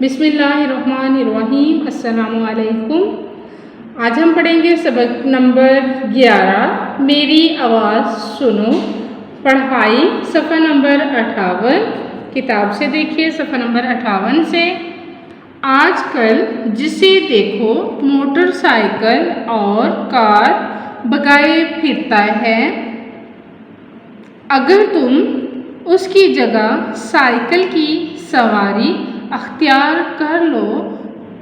बिस्मिल्लाहिर्रहमानिर्रहीम। अस्सलामुअलैकुम। आज हम पढ़ेंगे सबक नंबर 11, मेरी आवाज़ सुनो। पढ़ाई सफ़ा नंबर 58, किताब से देखिए सफ़ा नंबर 58 से। आजकल जिसे देखो मोटरसाइकिल और कार भगाए फिरता है। अगर तुम उसकी जगह साइकिल की सवारी अख्तियार कर लो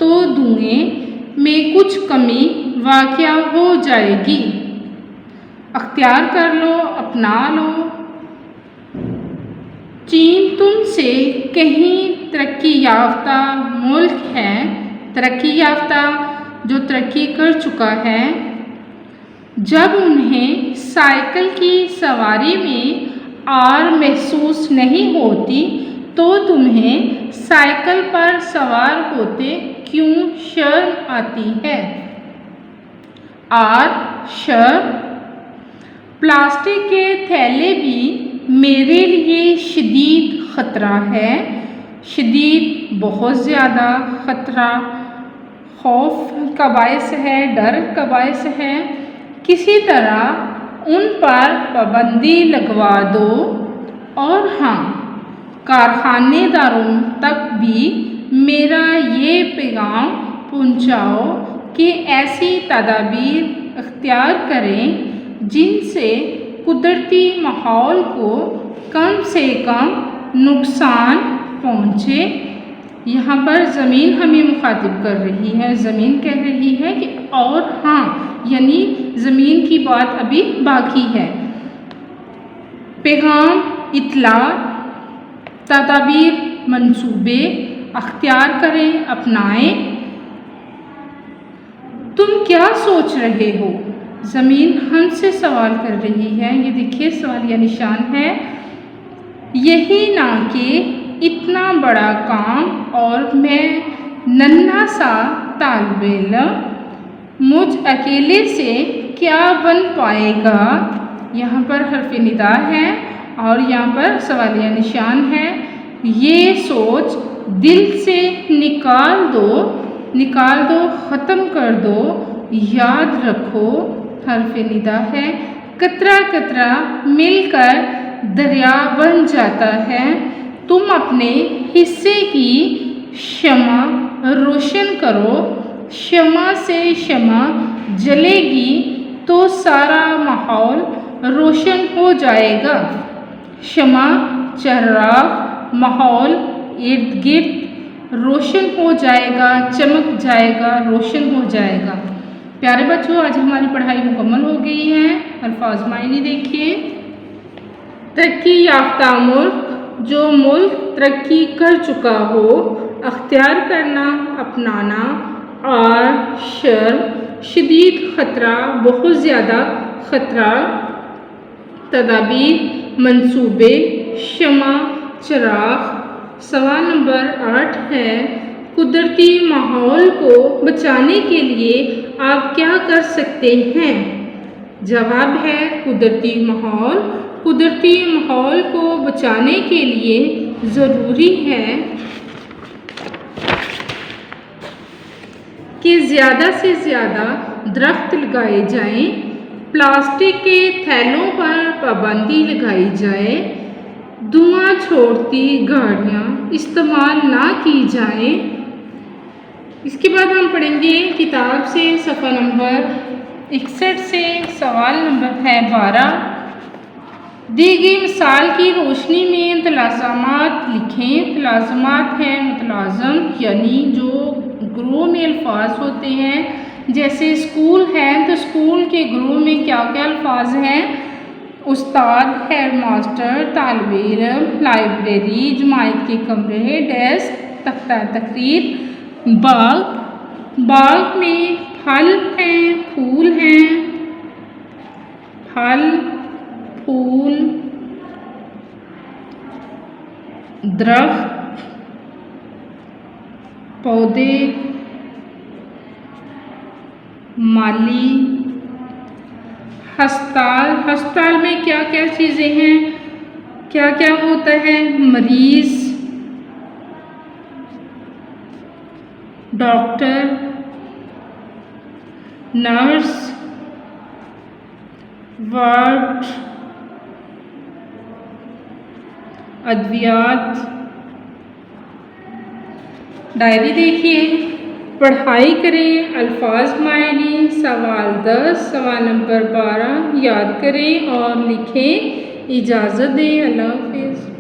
तो धुएं में कुछ कमी वाक़या हो जाएगी। अख्तियार कर लो, अपना लो। चीन तुमसे कहीं तरक्की याफ्ता मुल्क है। तरक्की याफ्ता जो तरक्की कर चुका है। जब उन्हें साइकिल की सवारी में आर महसूस नहीं होती तो तुम्हें साइकिल पर सवार होते क्यों शर्म आती है। आर शर्म। प्लास्टिक के थैले भी मेरे लिए शदीद ख़तरा है। शदीद बहुत ज़्यादा ख़तरा, खौफ का बायस है, डर का बायस है। किसी तरह उन पर पाबंदी लगवा दो। और हाँ, कारखानेदारों तक भी मेरा ये पैगाम पहुँचाओ कि ऐसी तदाबीर अख्तियार करें जिनसे कुदरती माहौल को कम से कम नुकसान पहुँचे। यहाँ पर ज़मीन हमें मुखातिब कर रही है। ज़मीन कह रही है कि और हाँ, यानी ज़मीन की बात अभी बाकी है। पैगाम, इत्ला, तदाबीर, मंसूबे अख्तियार करें, अपनाएं। तुम क्या सोच रहे हो? ज़मीन हमसे सवाल कर रही है। ये देखिए सवालिया निशान है। यही ना कि इतना बड़ा काम और मैं नन्हा सा तालिब इल्म, मुझ अकेले से क्या बन पाएगा। यहाँ पर हर्फ निदा है और यहाँ पर सवालिया निशान है। ये सोच दिल से निकाल दो, ख़त्म कर दो। याद रखो, हर्फ निदा है। कतरा कतरा मिलकर दरिया बन जाता है। तुम अपने हिस्से की शमा रोशन करो। शमा से शमा जलेगी तो सारा माहौल रोशन हो जाएगा। शमा, चिराग, माहौल इर्द गिर्द रोशन हो जाएगा, चमक जाएगा, रोशन हो जाएगा। प्यारे बच्चों, आज हमारी पढ़ाई मुकम्मल हो गई है। अल्फाज मायने देखिए। तरक्की याफ्ता मुल्क, जो मुल्क तरक्की कर चुका हो। अख्तियार करना, अपनाना। और शर्म, शदीद ख़तरा, बहुत ज़्यादा ख़तरा। तदाबीर, मंसूबे, शमा, चिराग। सवाल नंबर 8 है, कुदरती माहौल को बचाने के लिए आप क्या कर सकते हैं। जवाब है कुदरती माहौल। कुदरती माहौल को बचाने के लिए ज़रूरी है कि ज़्यादा से ज़्यादा दरख्त लगाए जाएं। प्लास्टिक के थैलों पर पाबंदी लगाई जाए। धुआं छोड़ती गाड़ियाँ इस्तेमाल ना की जाएं। इसके बाद हम पढ़ेंगे किताब से सफ़ा नंबर 61 से। सवाल नंबर है 12। दी गई मिसाल की रोशनी में तलाज़मात लिखें। तलाज़मात है मुतलाज़म, यानी जो ग्रुप में अल्फाज होते हैं। जैसे स्कूल है तो स्कूल के ग्रुप में क्या क्या अल्फाज हैं। उस्ताद, हेड मास्टर, तालिब इल्म, लाइब्रेरी, जमायत के कमरे, डेस्क, तख्ता तकरीर। बाग, बाग में फल हैं, फूल हैं। फल, फूल, दरख्त, पौधे, माली। हस्पताल, हस्पताल में क्या क्या चीज़ें हैं, क्या क्या होता है। मरीज़, डॉक्टर, नर्स, वार्ड, अद्वियात। डायरी देखिए, पढ़ाई करें, अल्फाज मायने, सवाल 10, सवाल नंबर 12 याद करें और लिखें। इजाज़त दें, अल्लाह हाफ़िज़।